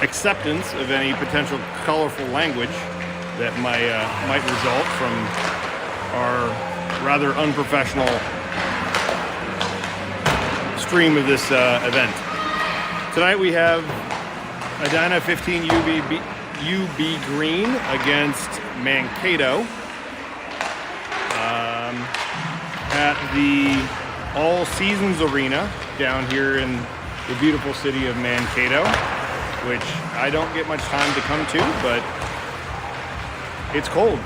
acceptance of any potential colorful language that might result from our rather unprofessional stream of this event. Tonight we have Edina 15UB green against Mankato at the All Seasons Arena down here in the beautiful city of Mankato, which I don't get much time to come to, but it's cold.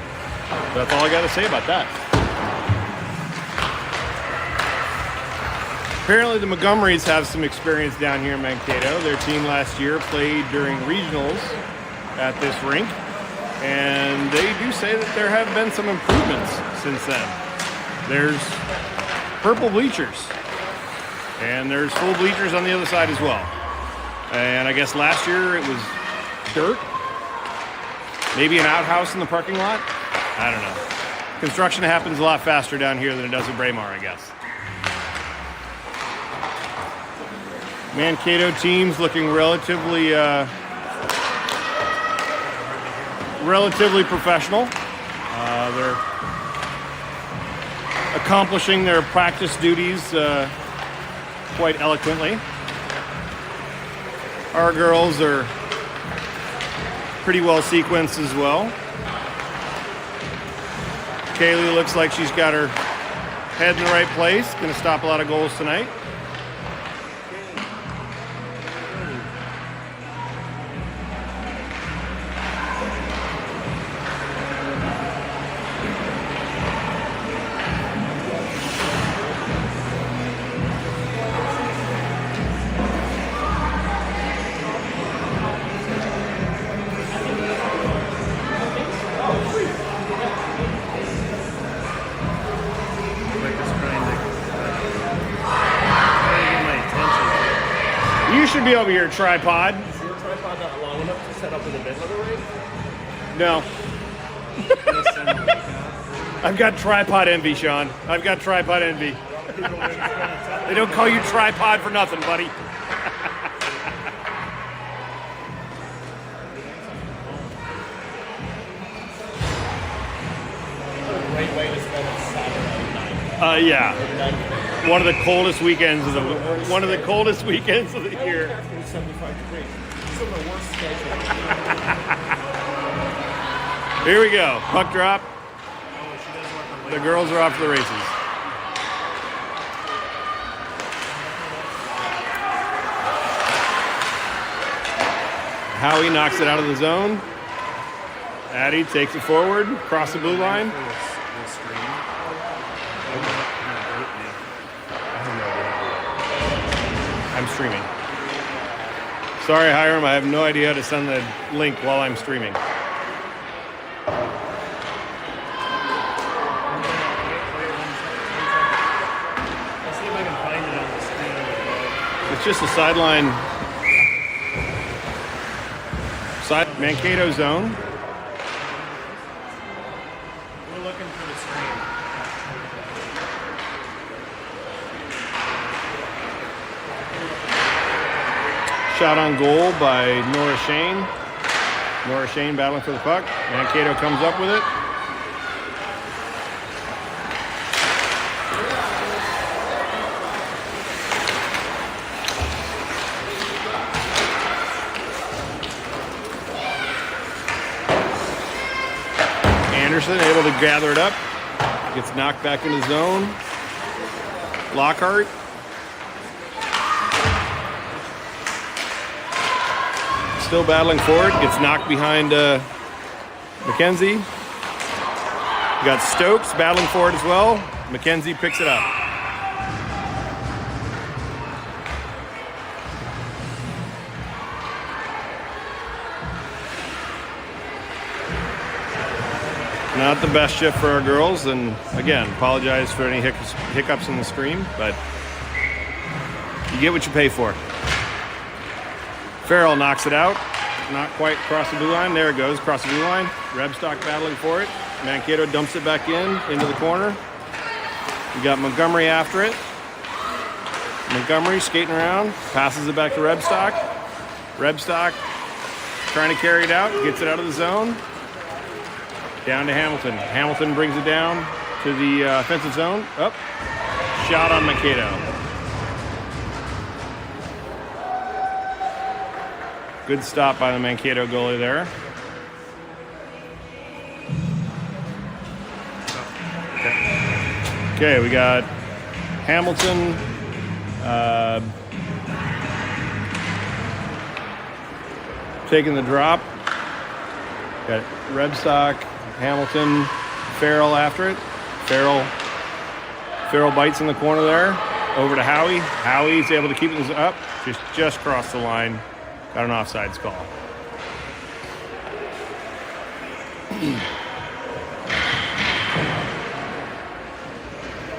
That's all I got to say about that. Apparently the Montgomerys have some experience down here in Mankato. Their team last year played during regionals at this rink, and they do say that there have been some improvements since then. There's purple bleachers, and there's full bleachers on the other side as well. And I guess last year it was dirt, maybe an outhouse in the parking lot. I don't know. Construction happens a lot faster down here than it does in Braemar, I guess. Mankato team's looking relatively professional. They're accomplishing their practice duties quite eloquently. Our girls are pretty well sequenced as well. Kaylee looks like she's got her head in the right place. Going to stop a lot of goals tonight. You should be over here, tripod. Is your tripod not long enough to set up in the middle of the ring? No. I've got tripod envy, Sean. I've got tripod envy. They don't call you tripod for nothing, buddy. Great way to spend a Saturday night. Yeah. One of the coldest weekends of the year. 75 degrees. It's some of the worst schedule. Here we go. Puck drop. The girls are off to the races. Howie knocks it out of the zone. Addie takes it forward, across the blue line. I'm streaming. Sorry, Hiram, I have no idea how to send the link while I'm streaming. It's just a sideline, Mankato zone. We're looking for the screen. Shot on goal by Nora Shane. Nora Shane battling for the puck. Mankato comes up with it. Anderson able to gather it up. Gets knocked back into zone. Lockhart. Still battling for it. Gets knocked behind McKenzie. You got Stokes battling for it as well. McKenzie picks it up. Not the best shift for our girls, and again, apologize for any hiccups in the stream, but you get what you pay for. Farrell knocks it out. Not quite across the blue line. There it goes, across the blue line. Rebstock battling for it. Mankato dumps it back into the corner. We got Montgomery after it. Montgomery skating around, passes it back to Rebstock. Rebstock trying to carry it out, gets it out of the zone. Down to Hamilton. Hamilton brings it down to the offensive zone. Up. Shot on Mankato. Good stop by the Mankato goalie there. Okay, we got Hamilton. Taking the drop. Got Rebstock, Hamilton, Farrell after it. Farrell bites in the corner there. Over to Howie. Howie's able to keep this up. Just crossed the line. Got an offsides call.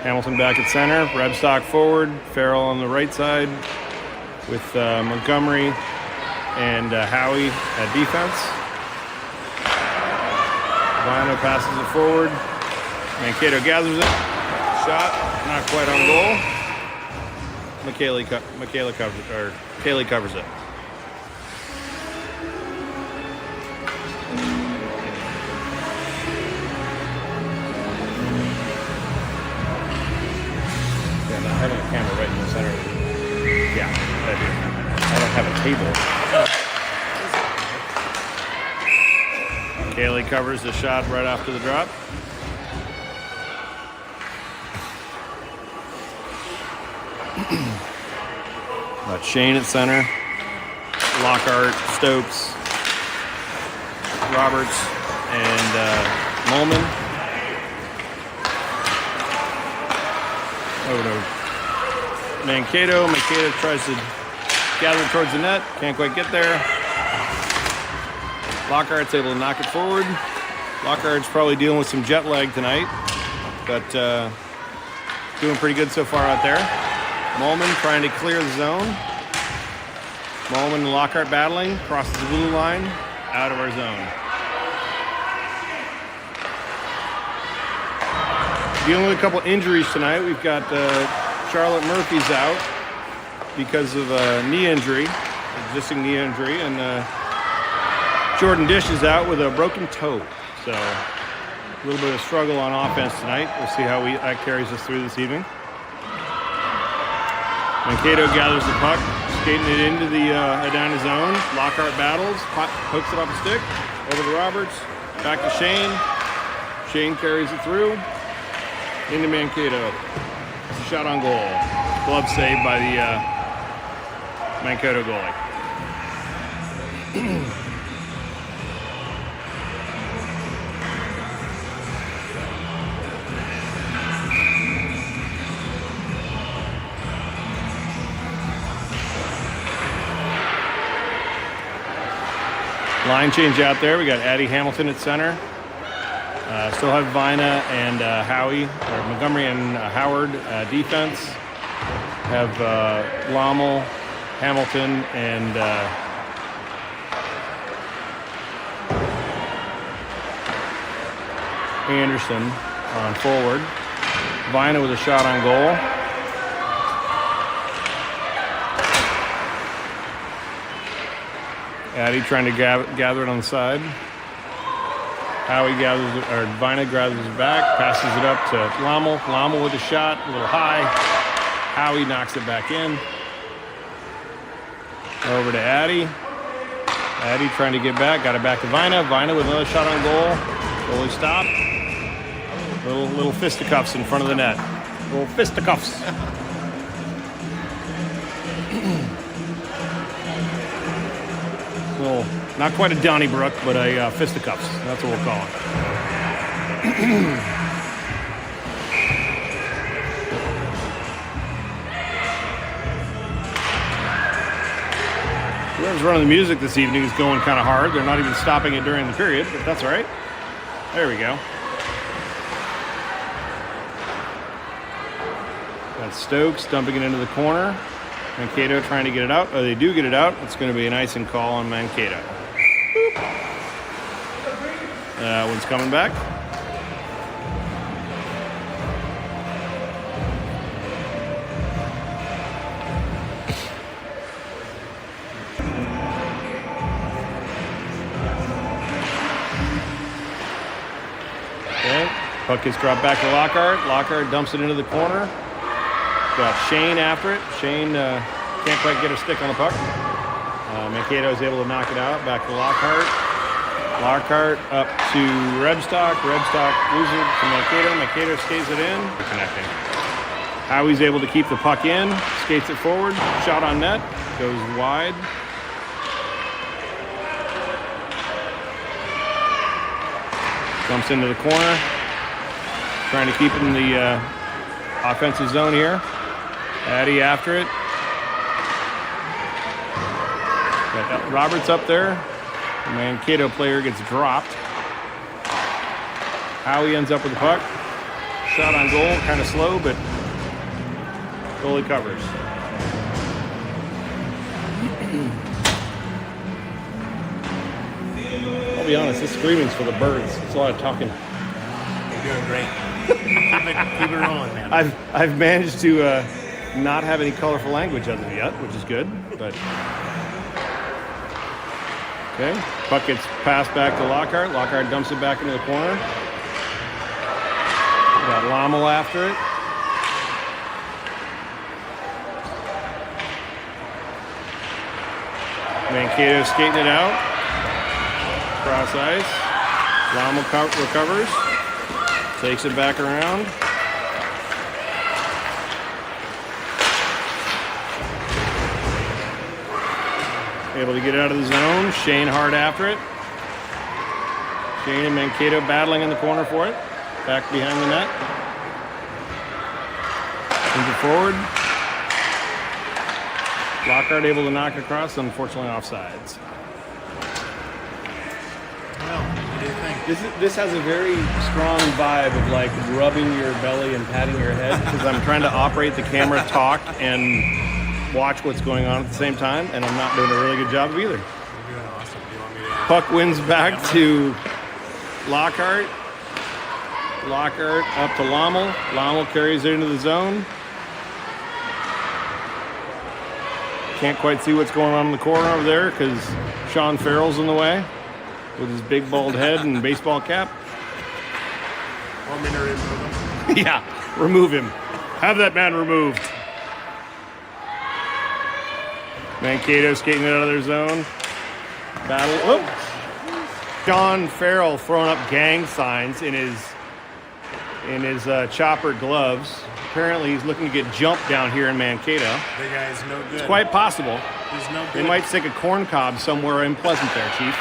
Hamilton back at center. Rebstock forward. Farrell on the right side with Montgomery and Howie at defense. Vino passes it forward. Mankato gathers it. Shot, not quite on goal. Kaylee covers it. Yeah, I'm having a camera right in the center. Yeah, I do. I don't have a table. Kaylee covers the shot right after the drop. Got Shane at center, Lockhart, Stokes, Roberts, and Molman. Over to Mankato. Mankato tries to gather towards the net, can't quite get there. Lockhart's able to knock it forward. Lockhart's probably dealing with some jet lag tonight, but doing pretty good so far out there. Molman trying to clear the zone. Molman and Lockhart battling, crosses the blue line, out of our zone. Dealing with a couple injuries tonight. We've got Charlotte Murphy's out because of a knee injury, existing knee injury, and Jordan Dish is out with a broken toe. So a little bit of struggle on offense tonight. We'll see how that carries us through this evening. Mankato gathers the puck, skating it into the Edina zone. Lockhart battles, hooks it off a stick, over to Roberts, back to Shane. Shane carries it through, into Mankato. It's a shot on goal. Glove saved by the Mankato goalie. Line change out there. We got Addie Hamilton at center. Still have Vina and Howie, or Montgomery and Howard defense. Have Lommel, Hamilton, and Anderson on forward. Vina with a shot on goal. Addie trying to gather it on the side. Howie gathers it, or Vina gathers it back, passes it up to Lommel. Lommel with a shot, a little high. Howie knocks it back in. Over to Addie. Addie trying to get back, got it back to Vina. Vina with another shot on goal. Goalie stopped. Little fisticuffs in front of the net. Little fisticuffs. Well, not quite a Donnybrook, but a fisticuffs. That's what we'll call it. Whoever's running the music this evening is going kind of hard. They're not even stopping it during the period, but that's all right. There we go. Got Stokes dumping it into the corner. Mankato trying to get it out. Oh, they do get it out. It's going to be an icing call on Mankato. That one's coming back. Puck gets dropped back to Lockhart. Lockhart dumps it into the corner. Got Shane after it. Shane can't quite get a stick on the puck. Mankato is able to knock it out. Back to Lockhart. Lockhart up to Rebstock. Rebstock loses it to Mankato. Mankato skates it in. Connecting. Howie's able to keep the puck in. Skates it forward. Shot on net. Goes wide. Jumps into the corner. Trying to keep it in the offensive zone here. Addy after it. Got Roberts up there. The Mankato player gets dropped. Howie ends up with the puck. Shot on goal, kind of slow, but goalie covers. I'll be honest, this screaming's for the birds. It's a lot of talking. You're doing great. keep it rolling, man. I've managed to not have any colorful language as of yet, which is good. But okay, puck gets passed back to Lockhart. Lockhart dumps it back into the corner. Got Lommel after it. Mankato skating it out. Cross ice. Lommel recovers. Takes it back around. Able to get out of the zone. Shane hard after it. Shane and Mankato battling in the corner for it. Back behind the net. Sends it forward. Lockhart able to knock across, unfortunately offsides. Well, what do you think? This has a very strong vibe of like rubbing your belly and patting your head because I'm trying to operate the camera, talk, and watch what's going on at the same time, and I'm not doing a really good job of either. You're doing awesome. Do you want me to... Puck wins back to Lockhart. Lockhart up to Lommel. Lommel carries it into the zone. Can't quite see what's going on in the corner over there because Sean Farrell's in the way with his big bald head and baseball cap. Want me to remove him? Yeah, remove him. Have that man removed. Mankato skating it out of their zone. Battle. Oh. Sean Farrell throwing up gang signs in his chopper gloves. Apparently he's looking to get jumped down here in Mankato. The guy's no good. It's quite possible. He's no good. They might stick a corn cob somewhere unpleasant there, Chief.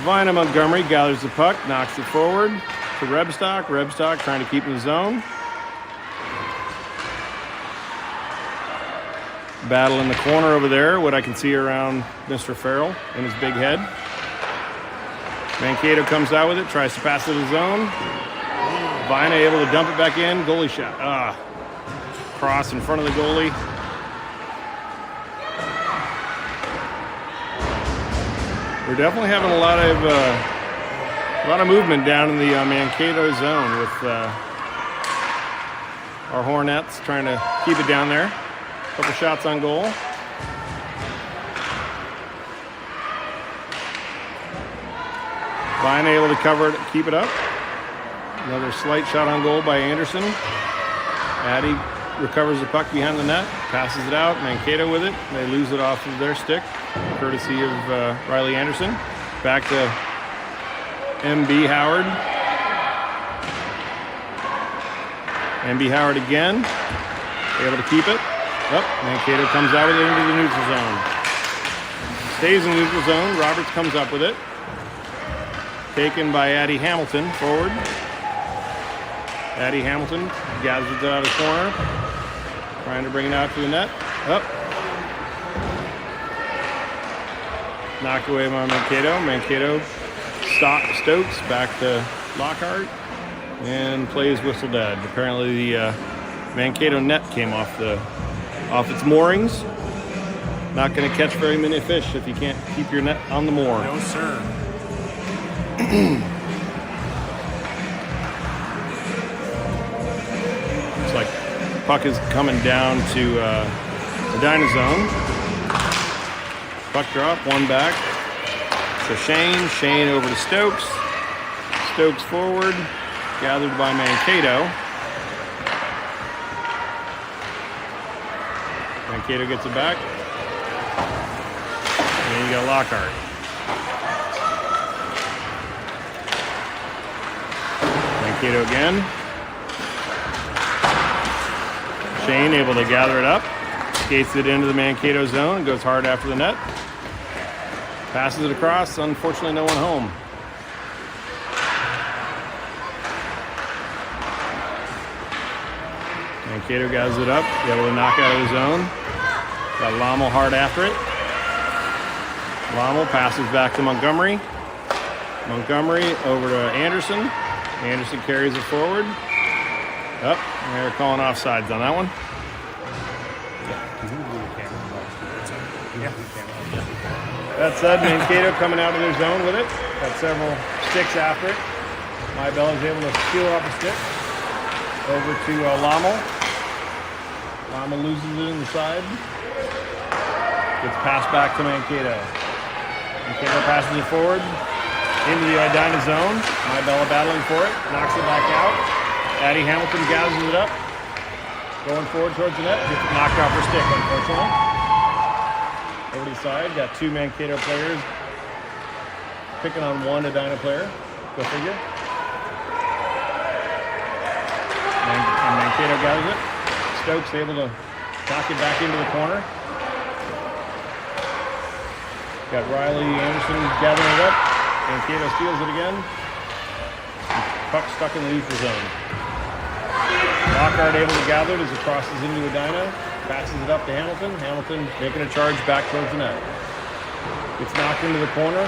Vina Montgomery gathers the puck, knocks it forward to Rebstock. Rebstock trying to keep in the zone. Battle in the corner over there, what I can see around Mr. Farrell and his big head. Mankato comes out with it, tries to pass it to the zone. Vina able to dump it back in, goalie shot. Cross in front of the goalie. We're definitely having a lot of movement down in the Mankato zone with our Hornets trying to keep it down there. Couple shots on goal. Vine able to cover it, keep it up. Another slight shot on goal by Anderson. Addy recovers the puck behind the net, passes it out. Mankato with it. They lose it off of their stick, courtesy of Riley Anderson. Back to MB Howard. MB Howard again. Able to keep it. Mankato comes out with it into the neutral zone. Stays in the neutral zone. Roberts comes up with it. Taken by Addy Hamilton forward. Addy Hamilton gathers it out of the corner. Trying to bring it out to the net. Knocked away by Mankato. Mankato Stokes back to Lockhart and plays whistle dead. Apparently the Mankato net came off its moorings. Not going to catch very many fish if you can't keep your net on the moor. No, sir. Looks like puck is coming down to Edina zone. Puck drop, one back. So Shane over to Stokes. Stokes forward, gathered by Mankato. Mankato gets it back. And then you got Lockhart. Mankato again. Shane able to gather it up. Skates it into the Mankato zone and goes hard after the net. Passes it across. Unfortunately, no one home. Mankato gathers it up. Able to knock out of the zone. Got Lommel hard after it. Lommel passes back to Montgomery. Montgomery over to Anderson. Anderson carries it forward. Up. They're calling offsides on that one. That said, Mankato coming out of their zone with it. Got several sticks after it. Mybell is able to steal off a stick. Over to Lommel. Lommel loses it in the side. Gets passed back to Mankato. Mankato passes it forward into the Edina zone. Mybella battling for it. Knocks it back out. Addie Hamilton gathers it up. Going forward towards the net. Gets knocked off her stick, unfortunately. Over to the side. Got two Mankato players picking on one Edina player. Go figure. And Mankato gathers it. Stokes able to knock it back into the corner. Got Riley Anderson gathering it up. Mankato steals it again. Puck stuck in the neutral zone. Lockhart able to gather it as it crosses into Edina. Passes it up to Hamilton. Hamilton making a charge back towards the net. Gets knocked into the corner.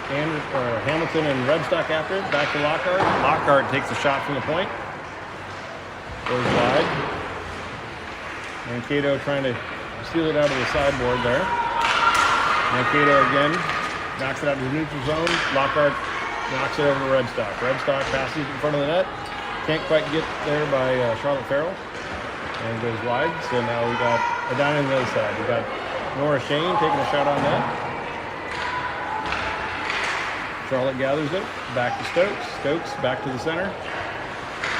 Hamilton and Redstock after it. Back to Lockhart. Lockhart takes a shot from the point. Goes wide. Mankato trying to steal it out of the sideboard there. Mankato again knocks it out of the neutral zone. Lockhart knocks it over to Redstock. Redstock passes in front of the net. Can't quite get there by Charlotte Farrell. And goes wide. So now we got Edina on the other side. We got Nora Shane taking a shot on that. Charlotte gathers it. Back to Stokes. Stokes back to the center.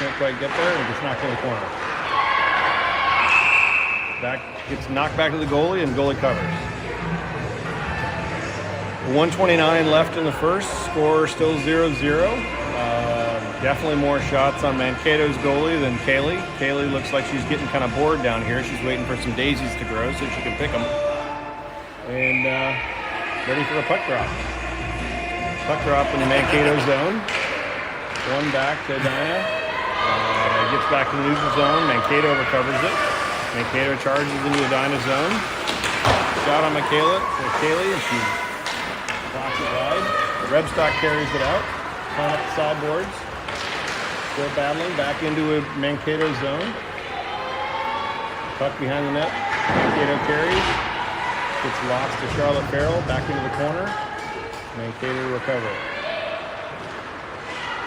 Can't quite get there and gets knocked in the corner. Gets knocked back to the goalie and goalie covers. 1:29 left in the first. Score still 0-0. Definitely more shots on Mankato's goalie than Kaylee. Kaylee looks like she's getting kind of bored down here. She's waiting for some daisies to grow so she can pick them. And ready for a puck drop. Puck drop in the Mankato zone. One back to Edina. Gets back to the neutral zone. Mankato recovers it. Mankato charges into Edina zone. Shot on Kaylee, and she blocks it wide. Redstock carries it out. Climb up the sideboards. Still battling back into a Mankato zone. Puck behind the net. Mankato carries. Gets lost to Charlotte Farrell. Back into the corner. Mankato recover.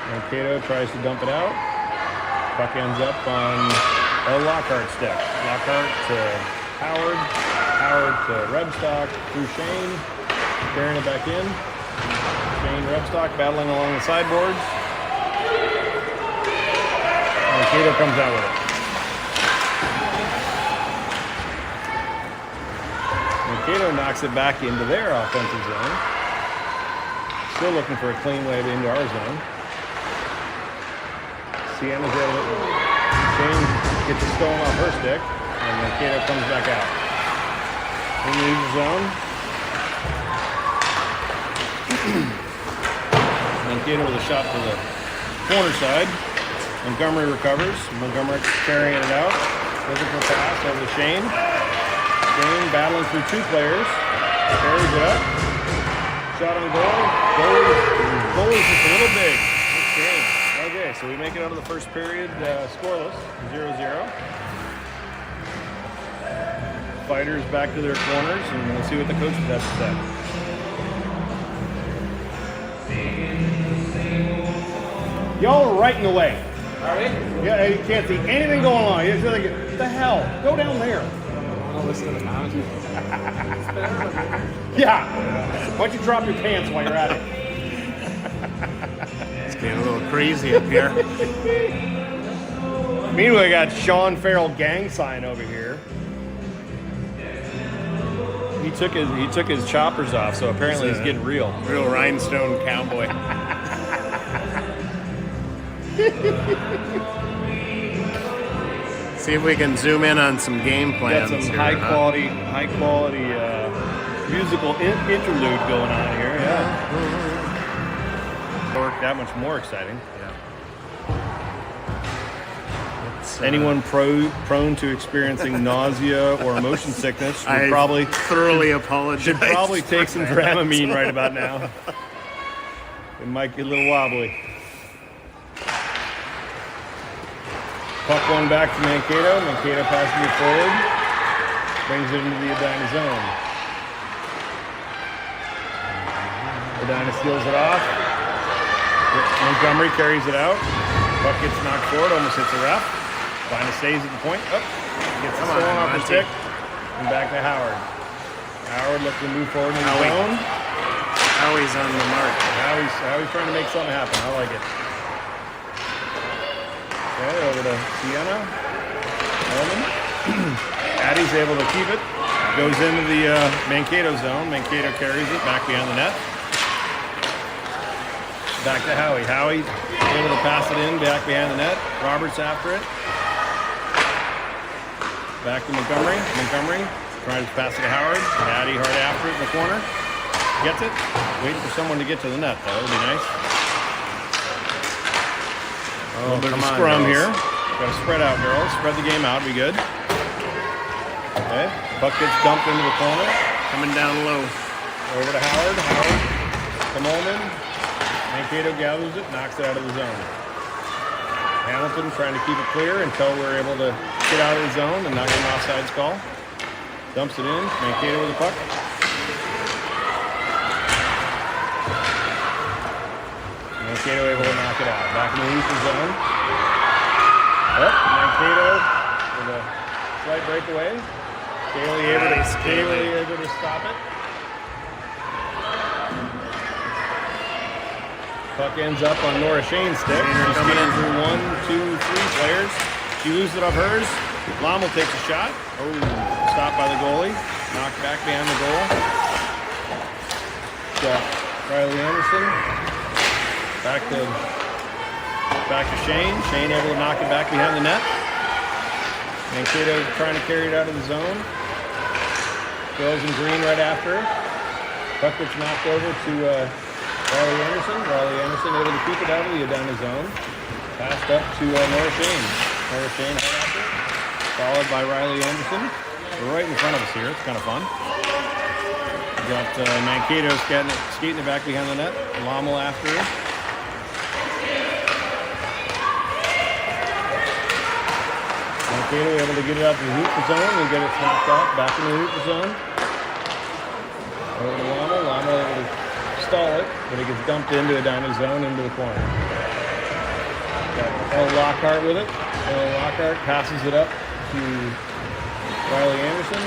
Mankato tries to dump it out. Puck ends up on a Lockhart stick. Lockhart to Howard. Howard to Redstock through Shane. Carrying it back in. Shane Redstock battling along the sideboards. Mankato comes out with it. Mankato knocks it back into their offensive zone. Still looking for a clean way into our zone. Sienna's able to... Shane gets it stolen off her stick, and Mankato comes back out. In the neutral zone. Mankato with a shot to the corner side. Montgomery recovers. Montgomery carrying it out. Looking for a pass over to Shane. Shane battling through two players. Carries it up. Shot on goal. Goalie's just a little big. Okay, so we make it out of the first period scoreless, 0-0. Fighters back to their corners, and we'll see what the coaches have to say. Y'all are right in the way. Are we? Yeah, you can't see anything going on. You're just like, what the hell? Go down there. I want to listen to the mountain. Yeah. Why don't you drop your pants while you're at it? It's good. Getting a little crazy up here. Meanwhile, we got Sean Farrell gang sign over here. He took his choppers off, so apparently he's getting real. Real rhinestone cowboy. See if we can zoom in on some game plans. Got some here, high quality musical interlude going on here. Yeah. That much more exciting. Anyone prone to experiencing nausea or motion sickness should probably thoroughly apologize. Should probably take some Dramamine right about now. It might get a little wobbly. Puck one back to Mankato. Mankato passes it forward. Brings it into the Edina zone. Edina steals it off. Montgomery carries it out. Puck gets knocked forward, almost hits the ref. Edina stays at the point. Gets stolen off the stick. And back to Howard. Howard looking to move forward in the zone. Howie's on the mark. Howie's trying to make something happen. I like it. Okay, over to Sienna. Addie's able to keep it. Goes into the Mankato zone. Mankato carries it back behind the net. Back to Howie. Howie able to pass it in back behind the net. Roberts after it. Back to Montgomery. Montgomery tries to pass it to Howard. Addie hard after it in the corner. Gets it. Waiting for someone to get to the net, though. It'd be nice. A little bit of a scrum here. Got to spread out, girls. Spread the game out. Be good. Okay. Puck gets dumped into the corner. Coming down low. Over to Howard. Howard. Come on in. Mankato gathers it. Knocks it out of the zone. Hamilton trying to keep it clear until we're able to get out of the zone and not get an offsides call. Dumps it in. Mankato with the puck. Mankato able to knock it out. Back in the neutral zone. Mankato with a slight breakaway. Kaylee able to stop it. Puck ends up on Nora Shane's stick. She's coming in through 1, 2, 3 players. She loses it off hers. Lommel takes a shot. Oh, stopped by the goalie. Knocked back behind the goal. Got Riley Anderson. Back to Shane. Shane able to knock it back behind the net. Mankato trying to carry it out of the zone. Girls in green right after her. Puck gets knocked over to Riley Anderson. Riley Anderson able to keep it out of the Edina zone. Passed up to Nora Shane. Nora Shane right after it. Followed by Riley Anderson. We're right in front of us here. It's kind of fun. We got Mankato skating it back behind the net. Lommel after her. Mankato able to get it out to the hooper zone and get it knocked out back in the hooper zone. Over to Lommel. Lommel able to stall it, but it gets dumped into Edina's zone into the corner. Got L. Lockhart with it. L. Lockhart passes it up to Riley Anderson.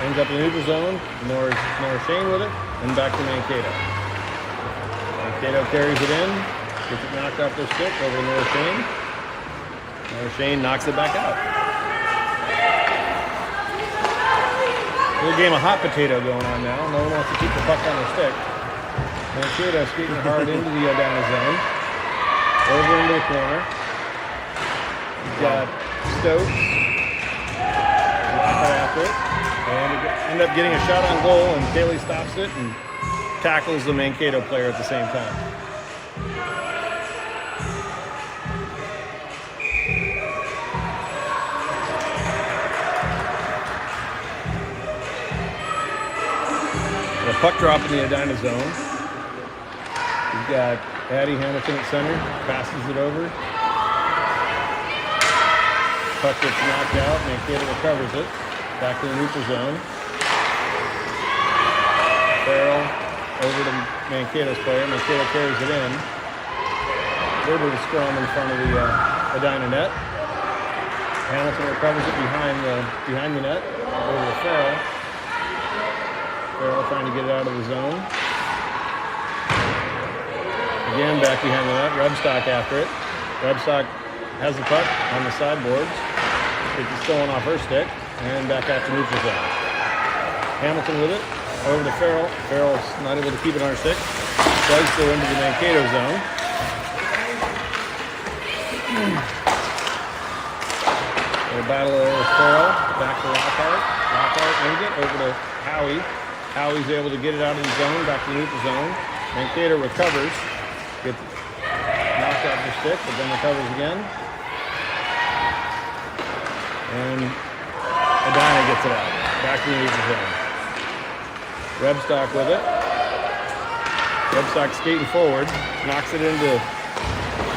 Ends up in the hooper zone. Nora Shane with it, and back to Mankato. Mankato carries it in, gets it knocked off their stick over to Nora Shane. Shane knocks it back out. A little game of hot potato going on now. No one wants to keep the puck on their stick. Mankato skating hard into the Edina zone. Over into the corner. We've got Stokes. Lockhart after it. And end up getting a shot on goal, and Kaylee stops it and tackles the Mankato player at the same time. Puck drop in the Edina zone. We've got Addie Hamilton at center. Passes it over. Puck gets knocked out. Mankato recovers it. Back to the neutral zone. Farrell over to Mankato's player. Mankato carries it in. A little bit of scrum in front of the Edina net. Hamilton recovers it behind the net. Over to Farrell. Farrell trying to get it out of the zone. Again, back behind the net. Rebstock after it. Rebstock has the puck on the sideboards. It's stolen off her stick. And back out to neutral zone. Hamilton with it. Over to Farrell. Farrell's not able to keep it on her stick. Does go into the Mankato zone. A battle with Farrell. Back to Lockhart. Lockhart wins it over to Howie. Howie's able to get it out of the zone. Back to the neutral zone. Mankato recovers. Gets knocked off the stick, but then recovers again. And Edina gets it out. Back to the neutral zone. Rebstock with it. Rebstock skating forward. Knocks it into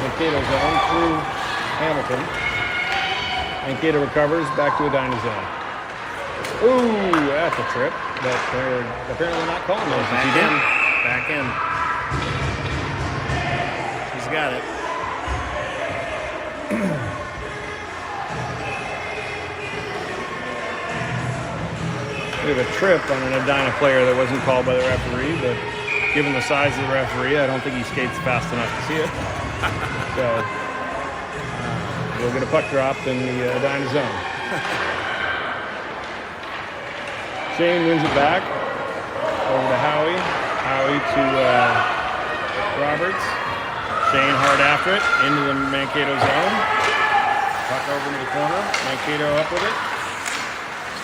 Mankato zone through Hamilton. Mankato recovers. Back to Edina zone. Ooh, that's a trip. But they're apparently not calling those. Back in. Back in. She's got it. We have a trip on an Edina player that wasn't called by the referee, but given the size of the referee, I don't think he skates fast enough to see it. So we'll get a puck drop in the Edina zone. Shane wins it back over to Howie. Howie to Roberts. Shane hard after it into the Mankato zone. Puck over to the corner. Mankato up with it.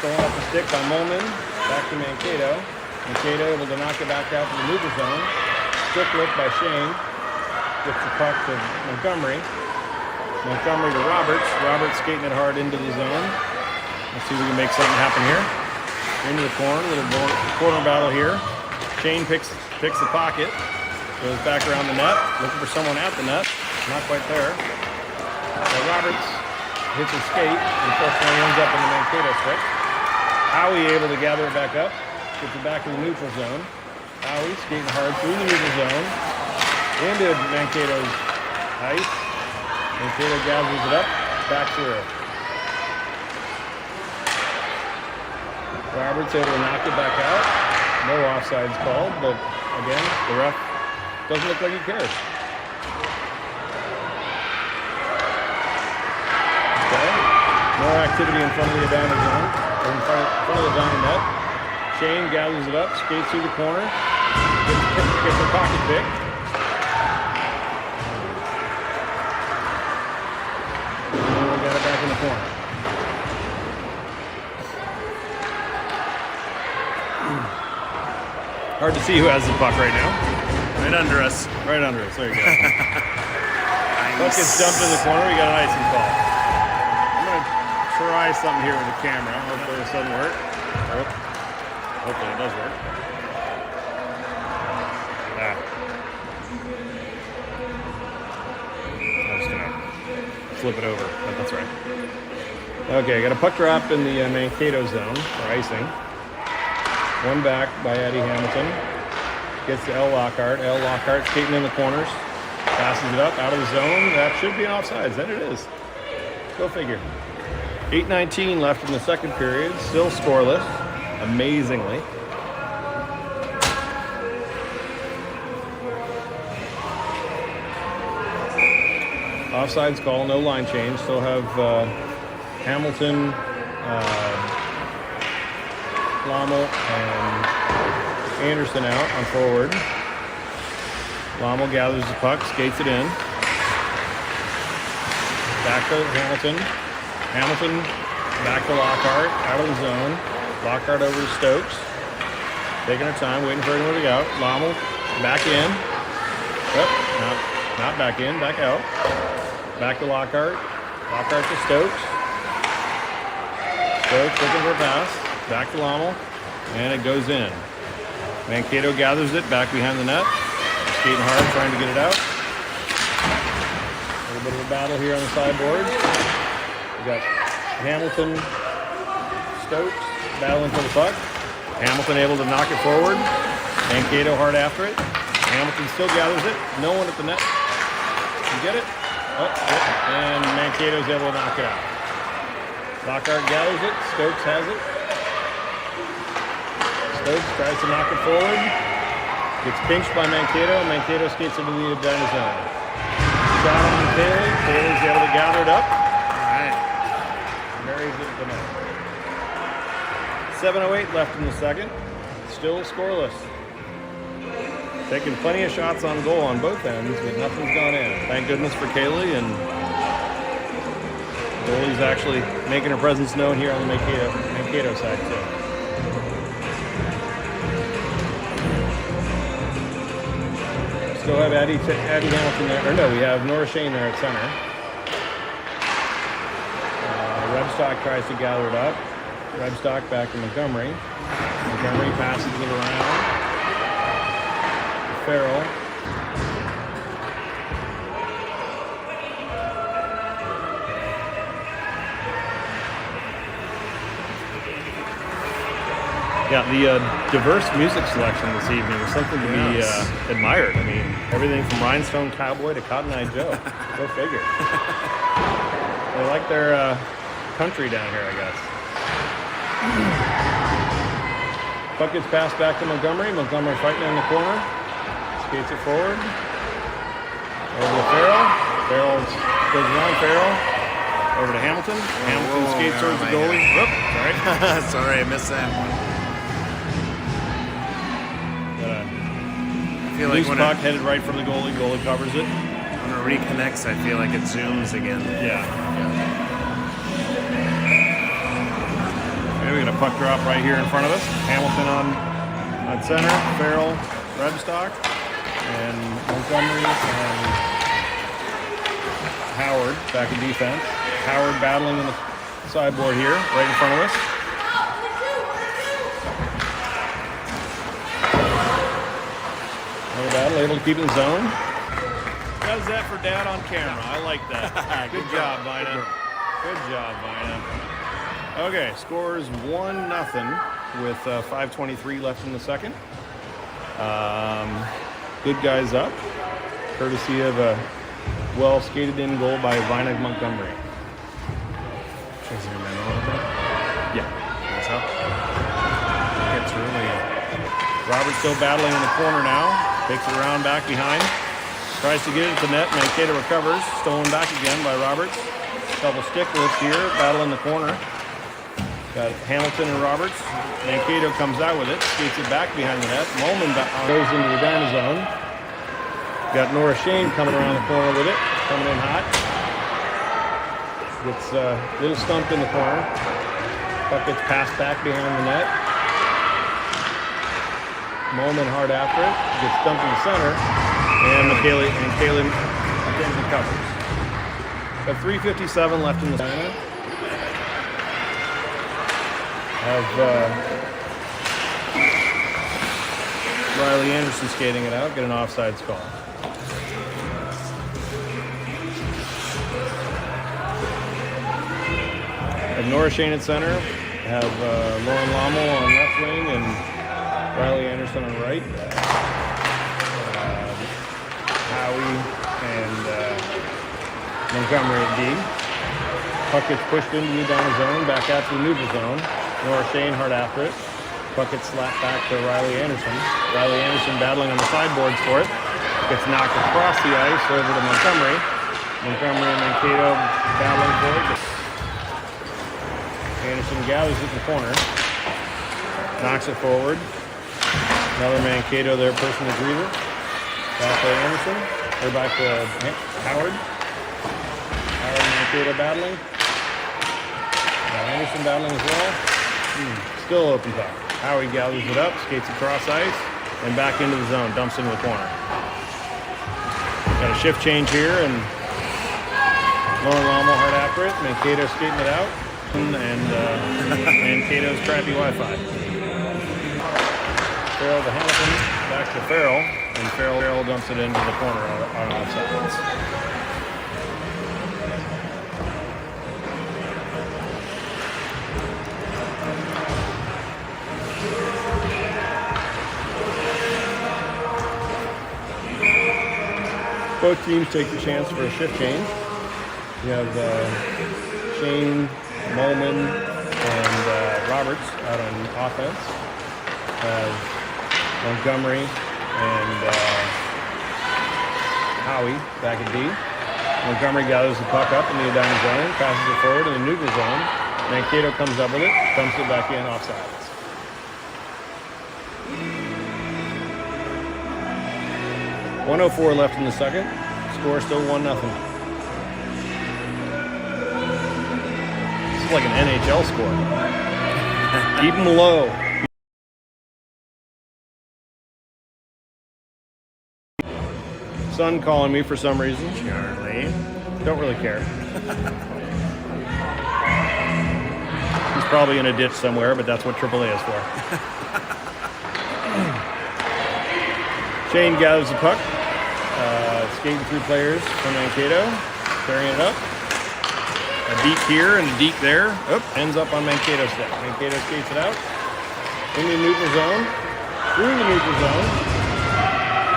Stolen off the stick by Molman. Back to Mankato. Mankato able to knock it back out to the neutral zone. Stick lift by Shane. Gets the puck to Montgomery. Montgomery to Roberts. Roberts skating it hard into the zone. Let's see if we can make something happen here. Into the corner. Little corner battle here. Shane picks the pocket. Goes back around the net. Looking for someone at the net. Not quite there. Roberts hits his skate. Unfortunately ends up in the Mankato stick. Howie able to gather it back up. Gets it back to the neutral zone. Howie skating hard through the neutral zone. Into Mankato's ice. Mankato gathers it up. Back through. Roberts able to knock it back out. No offsides called, but again, the ref doesn't look like he cares. Okay. More activity in front of the Edina zone. In front of the Edina net. Shane gathers it up, skates through the corner, gets a pocket pick. And we got it back in the corner. Hard to see who has the puck right now. Right under us. Right under us. There you go. Puck gets dumped in the corner. We got an icing call. I'm going to try something here with the camera. Hopefully this doesn't work. Hopefully it does work. I'm just going to flip it over. But that's right. Okay, got a puck drop in the Mankato zone for icing. One back by Eddie Hamilton. Gets to L. Lockhart. L. Lockhart skating in the corners. Passes it up out of the zone. That should be offsides. Then it is. Go figure. 8:19 left in the second period. Still scoreless. Amazingly. Offsides call. No line change. Still have Hamilton, Lommel, and Anderson out on forward. Lommel gathers the puck, skates it in. Back to Hamilton. Hamilton back to Lockhart, out of the zone. Lockhart over to Stokes. Taking her time, waiting for her to move it out. Lommel back in. Yep, not back in, back out. Back to Lockhart. Lockhart to Stokes. Stokes looking for a pass. Back to Lommel, and it goes in. Mankato gathers it back behind the net. Skating hard, trying to get it out. A little bit of a battle here on the sideboards. We got Hamilton, Stokes battling for the puck. Hamilton able to knock it forward. Mankato hard after it. Hamilton still gathers it. No one at the net. You get it? Oh, yep. And Mankato's able to knock it out. Lockhart gathers it. Stokes has it. Stokes tries to knock it forward. Gets pinched by Mankato. Mankato skates into the Edina zone. Shot on Kaylee. Kaylee's able to gather it up. All right. Marries it to the net. 7:08 left in the second. Still scoreless. Taking plenty of shots on goal on both ends, but nothing's gone in. Thank goodness for Kaylee, and goalie's actually making her presence known here on the Mankato side too. Still have Addie Hamilton there. Or no, we have Nora Shane there at center. Rebstock tries to gather it up. Rebstock back to Montgomery. Montgomery passes it around. Farrell. Yeah, the diverse music selection this evening is something to be admired. I mean, everything from Rhinestone Cowboy to Cotton Eye Joe. Go figure. They like their country down here, I guess. Puck gets passed back to Montgomery. Montgomery fighting in the corner. Skates it forward. Over to Farrell. Farrell goes around Farrell. Over to Hamilton. Hamilton skates towards the goalie. Whoop, sorry. Sorry, I missed that one. I feel like Loose when puck headed right from the goalie. Goalie covers it. when it reconnects, I feel like it zooms again. Yeah. Okay, we got a puck drop right here in front of us. Hamilton on center. Farrell, Rebstock, and Montgomery and Howard back in defense. Howard battling in the sideboard here, right in front of us. Another battle, able to keep it in zone. How's that for Dad on camera? I like that. Good job, Vina. Good job, Vina. Okay, score is 1-0 with 5:23 left in the second. Good guys up, courtesy of a well skated in goal by Vina Montgomery. Should I zoom in a little bit? Yeah. That's up. It's really. Roberts still battling in the corner now. Takes it around back behind. Tries to get it to the net. Mankato recovers. Stolen back again by Roberts. Double stick lift here. Battle in the corner. Got Hamilton and Roberts. Mankato comes out with it. Skates it back behind the net. Molman goes into the Edina zone. Got Nora Shane coming around the corner with it. Coming in hot. Gets a little stumped in the corner. Puck gets passed back behind the net. Molman hard after it. Gets dumped in the center. And Kaylee again recovers. Got 3:57 left in the center. Have Riley Anderson skating it out. Get an offsides call. Have Nora Shane at center. Have Lauren Lommel on left wing and Riley Anderson on right. Howie and Montgomery at D. Puck gets pushed into the Edina zone, back out to the neutral zone. Nora Shane hard after it. Puck gets slapped back to Riley Anderson. Riley Anderson battling on the sideboards for it. Gets knocked across the ice over to Montgomery. Montgomery and Mankato battling for it. Anderson gathers it in the corner. Knocks it forward. Another Mankato there, person agreever. Back to Anderson. Or back to Howard. Howard and Mankato battling. Anderson battling as well. Still open puck. Howie gathers it up, skates across ice, and back into the zone, dumps into the corner. Got a shift change here, and Lauren Lommel hard after it. Mankato skating it out, and Mankato's crappy Wi-Fi. Farrell to Hamilton, back to Farrell, and Farrell dumps it into the corner on offsides. Both teams take the chance for a shift change. You have Shane, Molman, and Roberts out on offense. Montgomery And Howie back at D. Montgomery gathers the puck up in the Edina zone, passes it forward in the neutral zone. Mankato comes up with it, dumps it back in offsides. .104 left in the second. Score still 1-0. This is like an NHL score. Keep them low. Son calling me for some reason. Charlie. Don't really care. He's probably in a ditch somewhere, but that's what AAA is for. Shane gathers the puck. Skating through players from Mankato. Carrying it up. A deke here and a deke there. Ends up on Mankato's stick. Mankato skates it out. In the neutral zone. Through the neutral zone.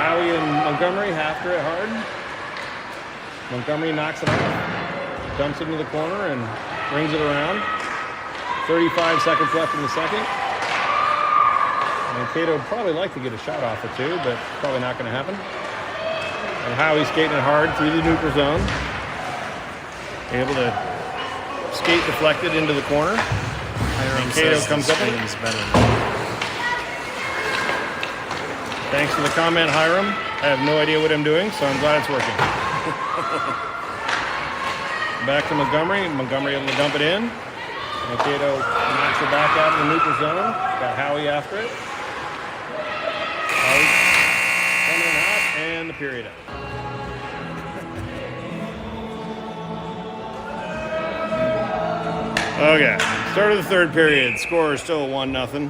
Howie and Montgomery after it hard. Montgomery knocks it off. Dumps it into the corner and brings it around. 35 seconds left in the second. Mankato would probably like to get a shot off it too, but probably not going to happen. And Howie's skating it hard through the neutral zone. Able to skate deflected into the corner. Mankato comes up with it. Thanks for the comment, Hiram. I have no idea what I'm doing, so I'm glad it's working. Back to Montgomery. Montgomery able to dump it in. Mankato knocks it back out in the neutral zone. Got Howie after it. Howie coming in hot, and the period out. Okay, start of the third period. Score is still 1-0.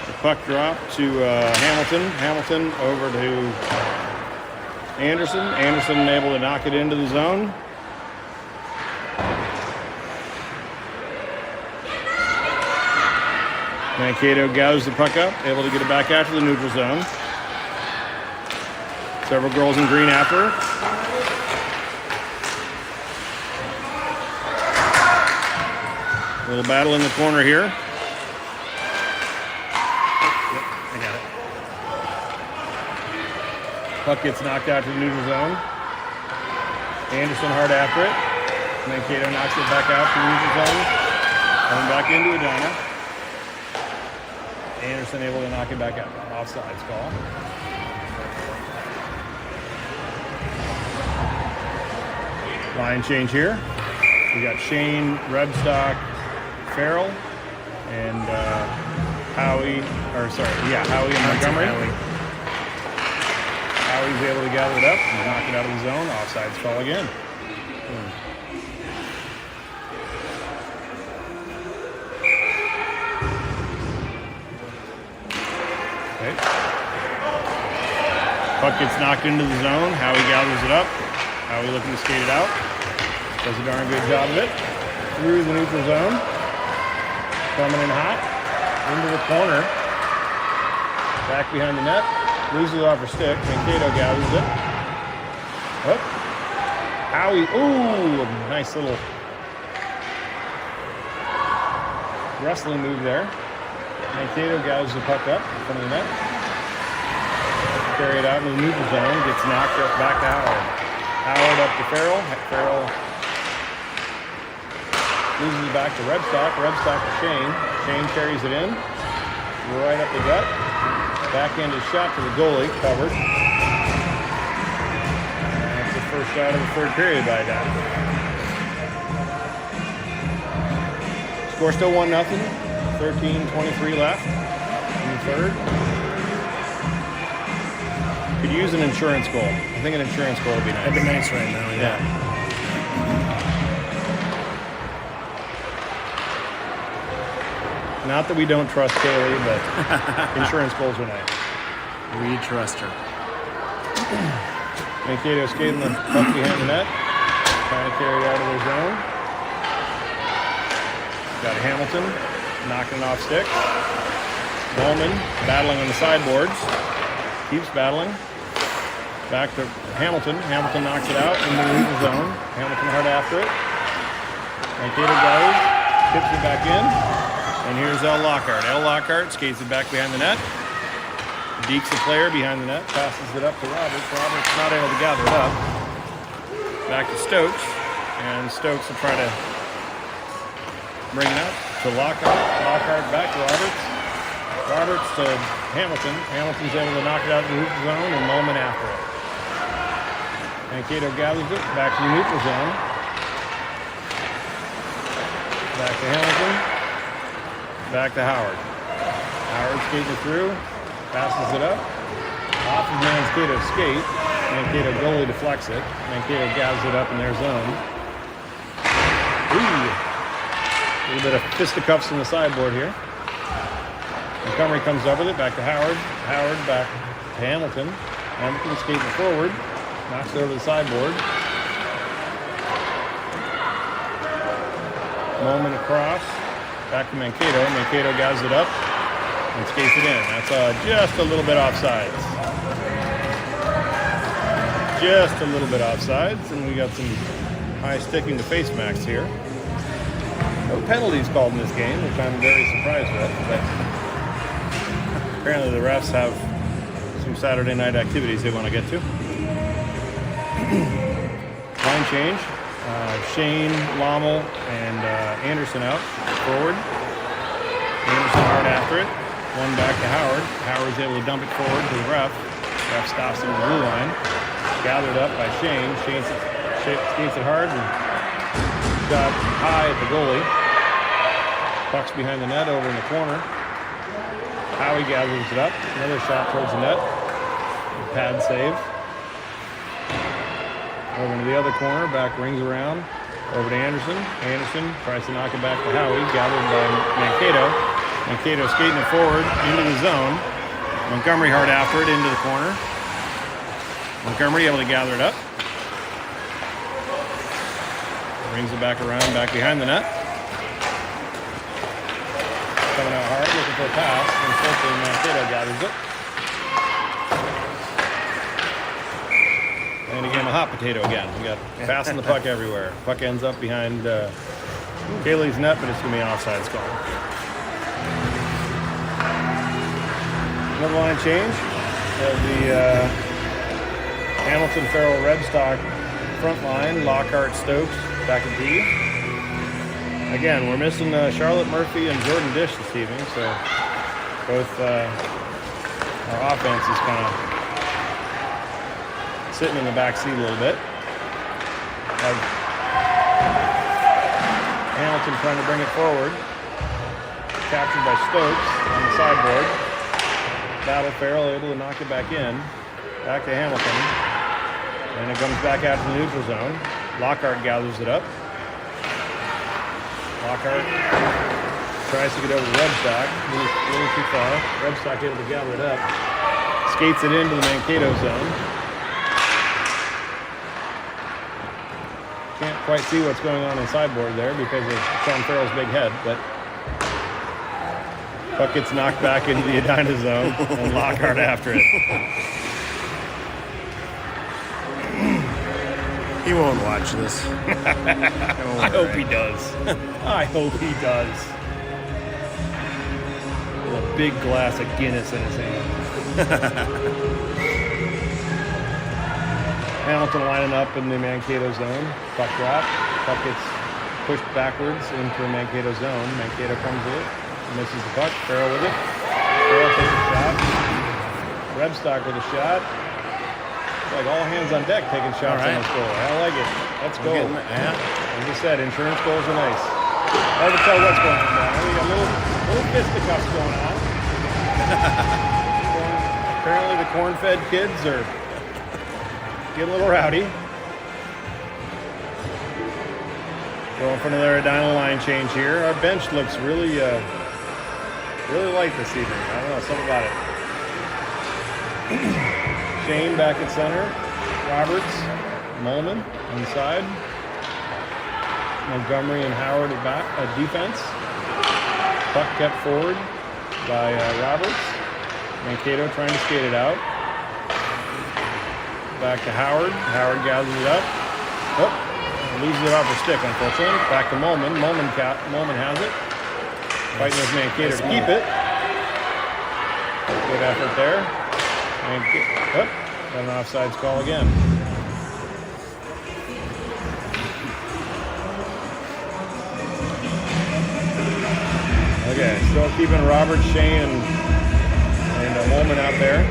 The puck drop to Hamilton. Hamilton over to Anderson. Anderson able to knock it into the zone. Mankato gathers the puck up, able to get it back out to the neutral zone. Several girls in green after. A little battle in the corner here. Yep, I got it. Puck gets knocked out to the neutral zone. Anderson hard after it. Mankato knocks it back out to the neutral zone. Coming back into Edina. Anderson able to knock it back out. Offsides call. Line change here. We got Shane, Rebstock, Farrell, and Howie and Montgomery. Howie's able to gather it up and knock it out of the zone. Offsides call again. Okay. Puck gets knocked into the zone. Howie gathers it up. Howie looking to skate it out. Does a darn good job of it. Through the neutral zone. Coming in hot. Into the corner. Back behind the net. Loses off her stick. Mankato gathers it. Up. Howie. Ooh, a nice little wrestling move there. Mankato gathers the puck up in front of the net. Carry it out in the neutral zone. Gets knocked up back to Howard. Howard up to Farrell. Farrell loses it back to Rebstock. Rebstock to Shane. Shane carries it in. Right up the gut. Backhanded shot to the goalie. Covered. That's the first shot of the third period by Edina. Score still 1-0. 13:23 left in the third. Could use an insurance goal. I think an insurance goal would be nice. That'd be nice right now, yeah. Not that we don't trust Kaylee, but insurance goals are nice. We trust her. Mankato skating the puck behind the net. Trying to carry it out of their zone. Got Hamilton knocking it off stick. Bowman battling on the sideboards. Keeps battling. Back to Hamilton. Hamilton knocks it out in the neutral zone. Hamilton hard after it. Mankato goes. Tips it back in. And here's L. Lockhart. L. Lockhart skates it back behind the net. Deeks the player behind the net, passes it up to Roberts. Roberts not able to gather it up. Back to Stokes, and Stokes will try to bring it up to Lockhart. Lockhart back to Roberts. Roberts to Hamilton. Hamilton's able to knock it out of the neutral zone, and Moment after it. Mankato gathers it, back to the neutral zone. Back to Hamilton. Back to Howard. Howard skating it through, passes it up. Off of Mankato's skate. Mankato goalie deflects it. Mankato gathers it up in their zone. Ooh. A little bit of fisticuffs in the sideboard here. Montgomery comes up with it, back to Howard. Howard back to Hamilton. Hamilton skating forward. Knocks it over the sideboard. Moment across. Back to Mankato. Mankato gathers it up and skates it in. That's just a little bit offsides. Just a little bit offsides, and we got some high sticking to face max here. No penalties called in this game, which I'm very surprised with. But apparently the refs have some Saturday night activities they want to get to. Line change. Shane, Lommel, and Anderson out forward. Anderson hard after it. One back to Howard. Howard's able to dump it forward to the ref. Ref stops him at the blue line. Gathered up by Shane. Shane skates it hard and got high at the goalie. Puck's behind the net over in the corner. Howie gathers it up. Another shot towards the net. Pad save. Over to the other corner, back rings around, over to Anderson. Anderson tries to knock it back to Howie, gathered by Mankato. Mankato skating it forward into the zone. Montgomery hard after it into the corner. Montgomery able to gather it up. Brings it back around, back behind the net. Coming out hard, looking for a pass. Unfortunately, Mankato gathers it. And again, a hot potato again. We got passing the puck everywhere. Puck ends up behind Kaylee's net, but it's going to be an offsides call. Another line change. The Hamilton, Farrell, Redstock front line. Lockhart, Stokes back at D. Again, we're missing Charlotte Murphy and Jordan Dish this evening, so both our offense is kind of sitting in the back seat a little bit. Hamilton trying to bring it forward. Captured by Stokes on the sideboard. Battle Farrell able to knock it back in. Back to Hamilton. And it comes back out to the neutral zone. Lockhart gathers it up. Lockhart tries to get over to Redstock. Moves a little too far. Redstock able to gather it up. Skates it into the Mankato zone. Can't quite see what's going on in sideboard there because of Sean Farrell's big head, but puck gets knocked back into the Edina zone and Lockhart after it. He won't watch this. I hope he does. I hope he does. With a big glass of Guinness in his hand. Hamilton lining up in the Mankato zone. Puck drop. Puck gets pushed backwards into the Mankato zone. Mankato comes with it. Misses the puck. Farrell with it. Farrell takes a shot. Redstock with a shot. It's like all hands on deck taking shots on this goal. I like it. Let's go. Yeah. As I said, insurance goals are nice. Hard to tell what's going on down there. We got little fisticuffs going on. Apparently the corn-fed kids are getting a little rowdy. Going for another Edina line change here. Our bench looks really light this evening. I don't know, something about it. Shane back at center. Roberts, Molman inside. Montgomery and Howard at back defense. Puck kept forward by Roberts. Mankato trying to skate it out. Back to Howard. Howard gathers it up. Oh, loses it off her stick, unfortunately. Back to Molman. Molman has it. Fighting with Mankato to keep it. Good effort there. Got an offsides call again. Okay, still keeping Robert, Shane, and Molman out there.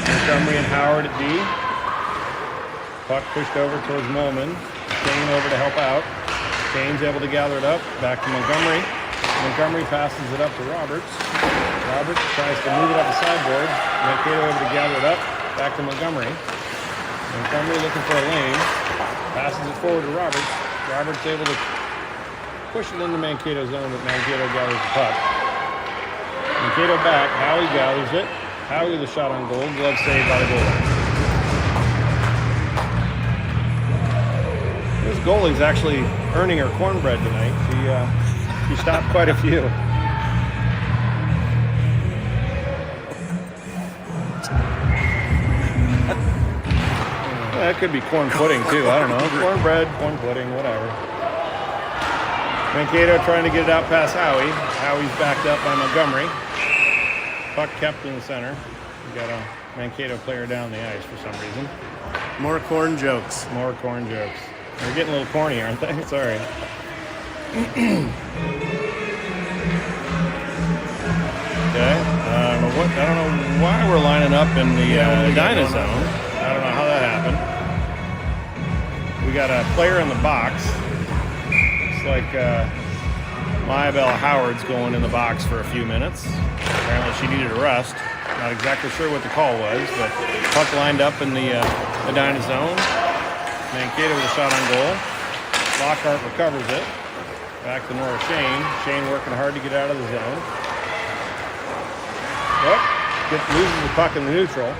Montgomery and Howard at D. Puck pushed over towards Molman. Shane over to help out. Shane's able to gather it up. Back to Montgomery. Montgomery passes it up to Roberts. Roberts tries to move it up the sideboard. Mankato able to gather it up. Back to Montgomery. Montgomery looking for a lane. Passes it forward to Roberts. Roberts able to push it into Mankato's zone, but Mankato gathers the puck. Mankato back. Howie gathers it. Howie with a shot on goal. Glove saved by the goalie. This goalie's actually earning her cornbread tonight. She stopped quite a few. That could be corn pudding too. I don't know. Cornbread, corn pudding, whatever. Mankato trying to get it out past Howie. Howie's backed up by Montgomery. Puck kept in the center. We got a Mankato player down the ice for some reason. More corn jokes. More corn jokes. They're getting a little corny, aren't they? Sorry. Okay. I don't know why we're lining up in the Edina zone. I don't know how that happened. We got a player in the box. Looks like Maybelle Howard's going in the box for a few minutes. Apparently she needed a rest. Not exactly sure what the call was, but puck lined up in the Edina zone. Mankato with a shot on goal. Lockhart recovers it. Back to Nora Shane. Shane working hard to get out of the zone. Loses the puck in the neutral.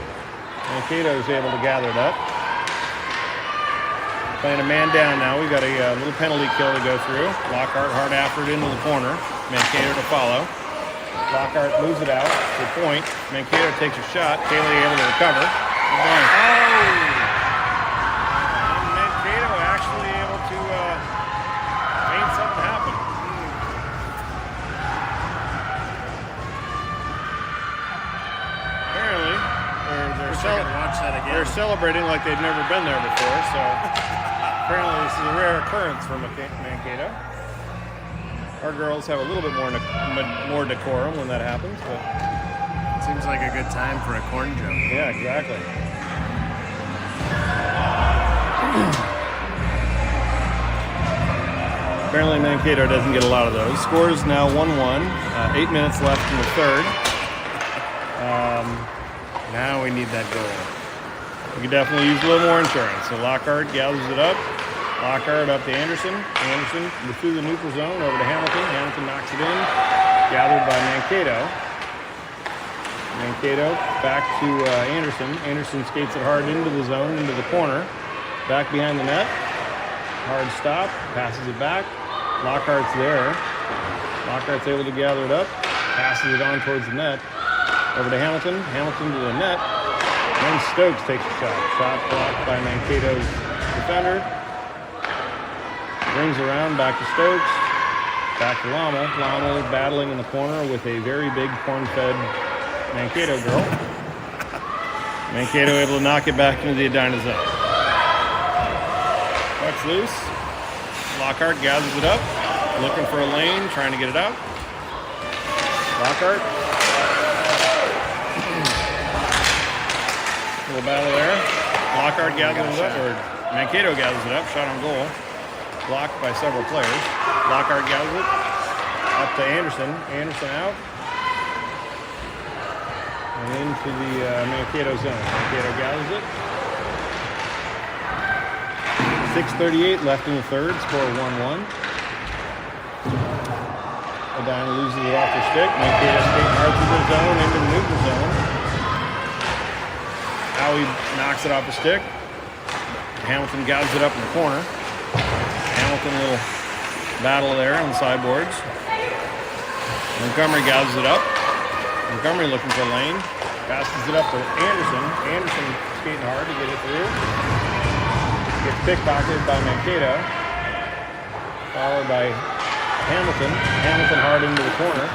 Mankato is able to gather it up. Playing a man down now. We've got a little penalty kill to go through. Lockhart hard after it into the corner. Mankato to follow. Lockhart moves it out to the point. Mankato takes a shot. Kaylee able to recover. Mankato actually able to make something happen. Apparently, they're celebrating like they've never been there before. So apparently, this is a rare occurrence for Mankato. Our girls have a little bit more decorum when that happens, but Seems like a good time for a corn joke. yeah, exactly. Apparently Mankato doesn't get a lot of those. Score is now 1-1. 8 minutes left in the third. Now we need that goal. We could definitely use a little more insurance. So Lockhart gathers it up. Lockhart up to Anderson. Anderson through the neutral zone over to Hamilton. Hamilton knocks it in. Gathered by Mankato. Mankato back to Anderson. Anderson skates it hard into the zone, into the corner. Back behind the net. Hard stop. Passes it back. Lockhart's there. Lockhart's able to gather it up. Passes it on towards the net. Over to Hamilton. Hamilton to the net. Then Stokes takes a shot. Shot blocked by Mankato's defender. Brings around back to Stokes. Back to Lama. Lama battling in the corner with a very big corn-fed Mankato girl. Mankato able to knock it back into the Edina zone. Puck's loose. Lockhart gathers it up. Looking for a lane, trying to get it out. Lockhart. Little battle there. Lockhart gathers it up, or Mankato gathers it up. Shot on goal. Blocked by several players. Lockhart gathers it. Up to Anderson. Anderson out. And into the Mankato zone. Mankato gathers it. 6:38 left in the third. Score 1-1. Edina loses it off the stick. Mankato skating hard through the zone into the neutral zone. Howie knocks it off the stick. Hamilton gathers it up in the corner. Hamilton, a little battle there on the sideboards. Montgomery gathers it up. Montgomery looking for a lane. Passes it up to Anderson. Anderson skating hard to get it through. Gets pickpocketed by Mankato. Followed by Hamilton. Hamilton hard into the corner.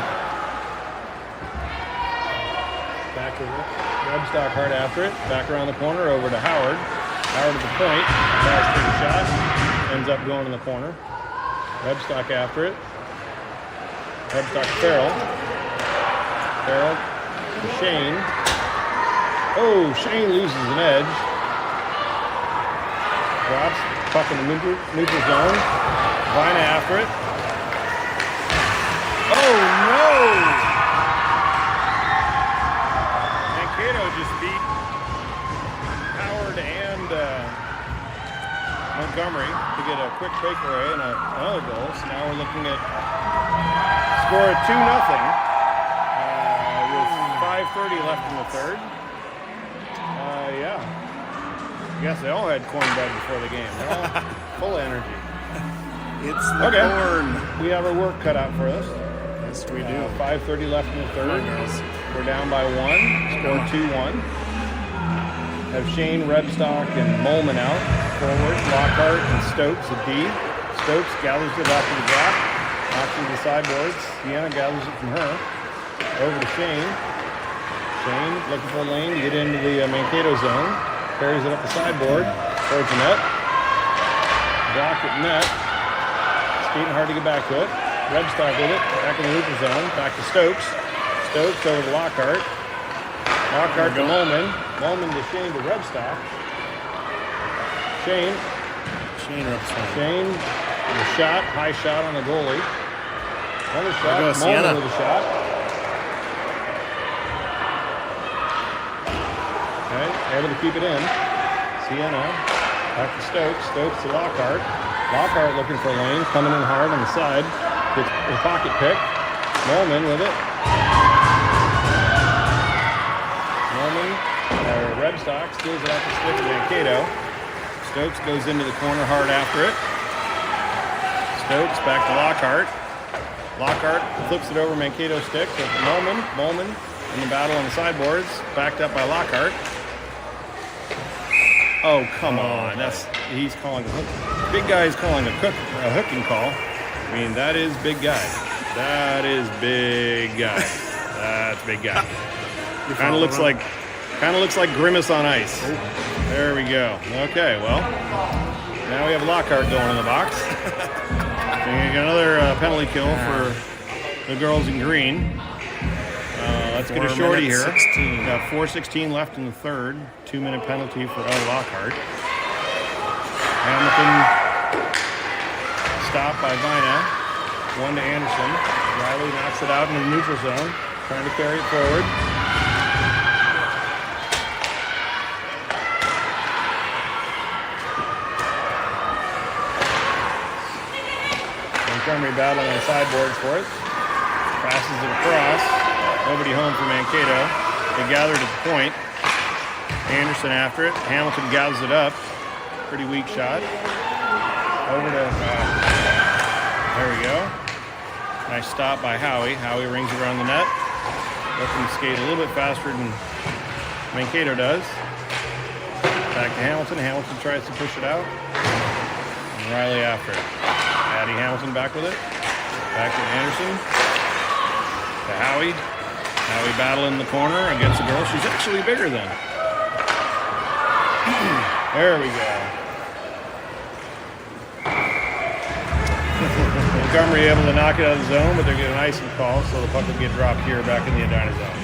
Back to after it. Rebstock hard after it. Back around the corner over to Howard. Howard at the point. Tries to take a shot. Ends up going in the corner. Rebstock after it. Rebstock to Farrell. Farrell to Shane. Oh, Shane loses an edge. Drops. Puck in the neutral zone. Vina after it. Oh no! Mankato just beat Howard and Montgomery to get a quick breakaway and another goal. So now we're looking at score of 2-0 with 5:30 left in the third. Yeah. I guess they all had cornbread before the game. They're all full of energy. It's the corn. We have our work cut out for us. Yes, we do. 5:30 left in the third. Come on, girls. We're down by 1. Score 2-1. Have Shane, Rebstock, and Molman out. Forward, Lockhart and Stokes at D. Stokes gathers it after the drop. Knocks it to the sideboards. Sienna gathers it from her. Over to Shane. Shane looking for a lane, get into the Mankato zone. Carries it up the sideboard. Towards the net. Blocked at net. Skating hard to get back to it. Rebstock with it. Back in the neutral zone. Back to Stokes. Stokes over to Lockhart. Lockhart to Molman. Molman to Shane to Rebstock. Shane. Shane with a shot. High shot on the goalie. Another shot. Molman with a shot. Okay, able to keep it in. Sienna. Back to Stokes. Stokes to Lockhart. Lockhart looking for a lane. Coming in hard on the side. Gets a pocket pick. Molman with it. Rebstock steals it off the stick of Mankato. Stokes goes into the corner hard after it. Stokes back to Lockhart. Lockhart flips it over Mankato's stick. So Molman in the battle on the sideboards. Backed up by Lockhart. Oh, come on. He's calling a hook. Big guy is calling a hooking call. I mean, that is big guy. That is big guy. That's big guy. Kind of looks like Grimace on ice. There we go. Okay, well, now we have Lockhart going in the box. So we got another penalty kill for the girls in green. Let's get a shorty here. 16. We got 4:16 left in the third. 2-minute penalty for Lockhart. Hamilton stopped by Vina. 1 to Anderson. Riley knocks it out in the neutral zone. Trying to carry it forward. Montgomery battling on the sideboards for it. Passes it across. Nobody home for Mankato. They gathered at the point. Anderson after it. Hamilton gathers it up. Pretty weak shot. Over to, there we go. Nice stop by Howie. Howie rings it around the net. Lets him skate a little bit faster than Mankato does. Back to Hamilton. Hamilton tries to push it out. And Riley after it. Addie Hamilton back with it. Back to Anderson. To Howie. Howie battling in the corner against a girl she's actually bigger than. There we go. Montgomery able to knock it out of the zone, but they're getting an icing call, so the puck will get dropped here back in the Edina zone.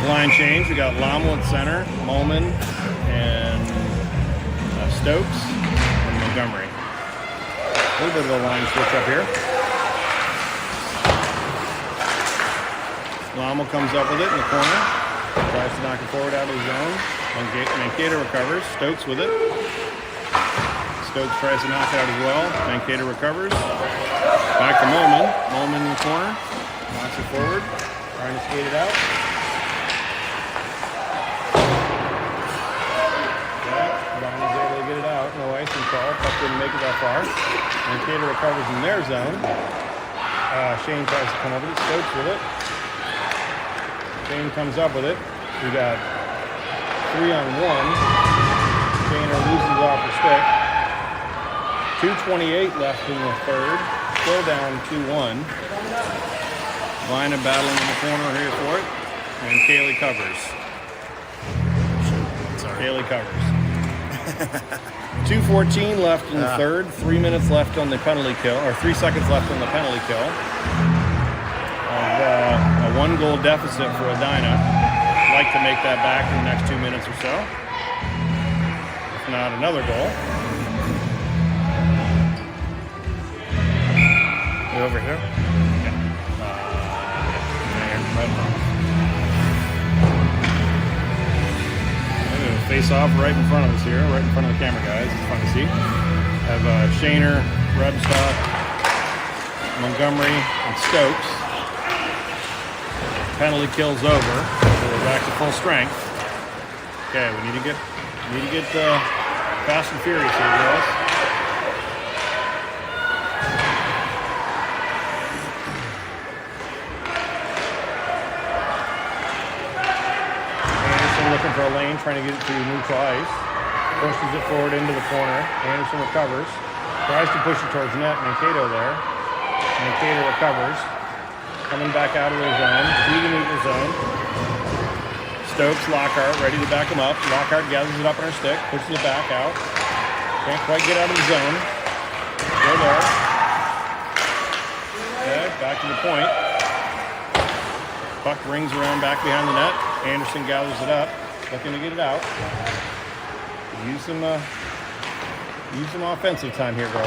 Line change. We got Lommel at center, Molman, and Stokes, and Montgomery. A little bit of a line switch up here. Lommel comes up with it in the corner. Tries to knock it forward out of the zone. Mankato recovers. Stokes with it. Stokes tries to knock it out as well. Mankato recovers. Back to Molman. Molman in the corner. Knocks it forward. Trying to skate it out. Brown's able to get it out. No icing call. Puck didn't make it that far. Mankato recovers in their zone. Shane tries to come over to Stokes with it. Shane comes up with it. We got 3-on-1. Shaner loses off the stick. 2:28 left in the third. Still down 2-1. Vina battling in the corner here for it. And Kaylee covers. Sorry. Kaylee covers. 2:14 left in the third. 3 minutes left on the penalty kill, or 3 seconds left on the penalty kill. Of a 1-goal deficit for Edina. Like to make that back in the next 2 minutes or so. If not, another goal. You over here? Face off right in front of us here, right in front of the camera guys. It's fun to see. Have Shaner, Rebstock, Montgomery, and Stokes. Penalty kill's over. So we're back to full strength. Okay, we need to get fast and furious here, girls. Looking for a lane, trying to get it to neutral ice. Pushes it forward into the corner. Anderson recovers. Tries to push it towards net. Mankato there. Mankato recovers. Coming back out of their zone. To the neutral zone. Stokes, Lockhart, ready to back him up. Lockhart gathers it up on her stick. Pushes it back out. Can't quite get out of the zone. Go there. Okay, back to the point. Puck rings around back behind the net. Anderson gathers it up, looking to get it out. Use some offensive time here, girls.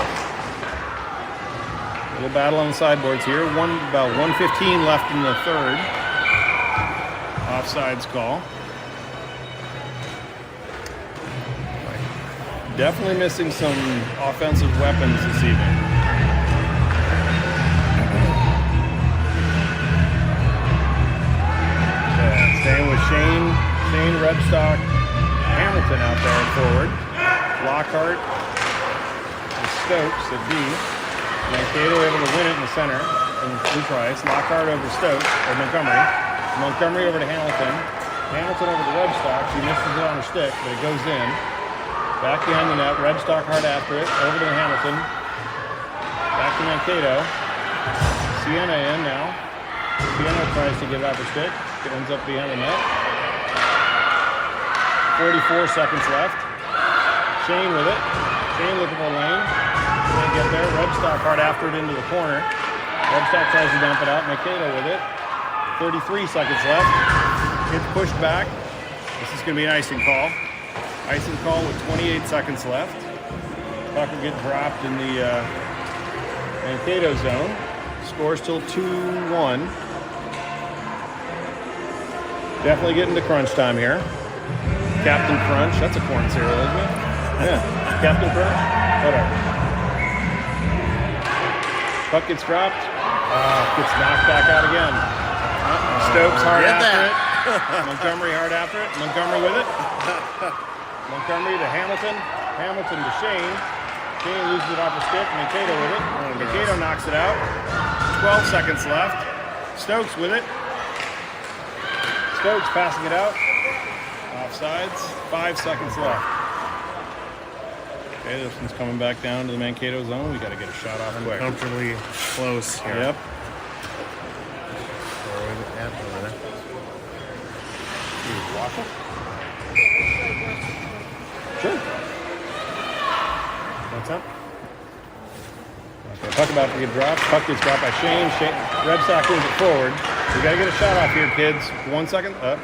A little battle on the sideboards here. About 1:15 left in the third. Offsides call. Definitely missing some offensive weapons this evening. Staying with Shane, Rebstock, Hamilton out there and forward. Lockhart and Stokes at D. Mankato able to win it in the center in neutral ice. Lockhart over Stokes, or Montgomery. Montgomery over to Hamilton. Hamilton over to Rebstock. She misses it on her stick, but it goes in. Back behind the net. Rebstock hard after it. Over to Hamilton. Back to Mankato. Sienna in now. Sienna tries to get it off her stick. It ends up behind the net. 44 seconds left. Shane with it. Shane looking for a lane. Can't get there. Rebstock hard after it into the corner. Rebstock tries to dump it out. Mankato with it. 33 seconds left. Gets pushed back. This is going to be an icing call. Icing call with 28 seconds left. Puck will get dropped in the Mankato zone. Score still 2-1. Definitely getting to crunch time here. Captain Crunch. That's a corn cereal, isn't it? Yeah. Captain Crunch? Whatever. Puck gets dropped. Gets knocked back out again. Stokes hard after it. Montgomery hard after it. Montgomery with it. Montgomery to Hamilton. Hamilton to Shane. Shane loses it off the stick. Mankato with it. Mankato knocks it out. 12 seconds left. Stokes with it. Stokes passing it out. Offsides. 5 seconds left. Okay, this one's coming back down to the Mankato zone. We got to get a shot off quick. Comfortably close here. Yep. Wash it? Sure. What's up? Okay, puck about to get dropped. Puck gets dropped by Shane. Rebstock moves it forward. We got to get a shot off here, kids. 1 second. Up.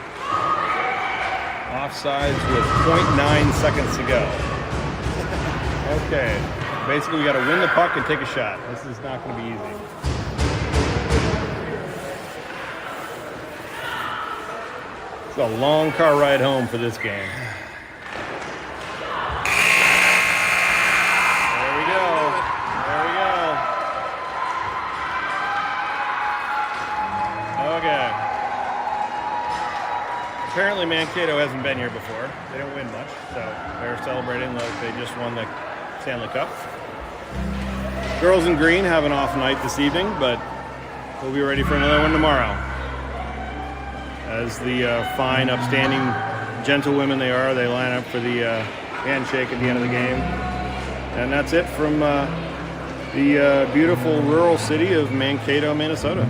Offsides with 0.9 seconds to go. Okay. Basically, we got to win the puck and take a shot. This is not going to be easy. It's a long car ride home for this game. There we go. There we go. Okay. Apparently Mankato hasn't been here before. They don't win much, so they're celebrating like they just won the Stanley Cup. Girls in green have an off night this evening, but we'll be ready for another one tomorrow. As the fine, upstanding gentlewomen they are, they line up for the handshake at the end of the game. And that's it from the beautiful rural city of Mankato, Minnesota.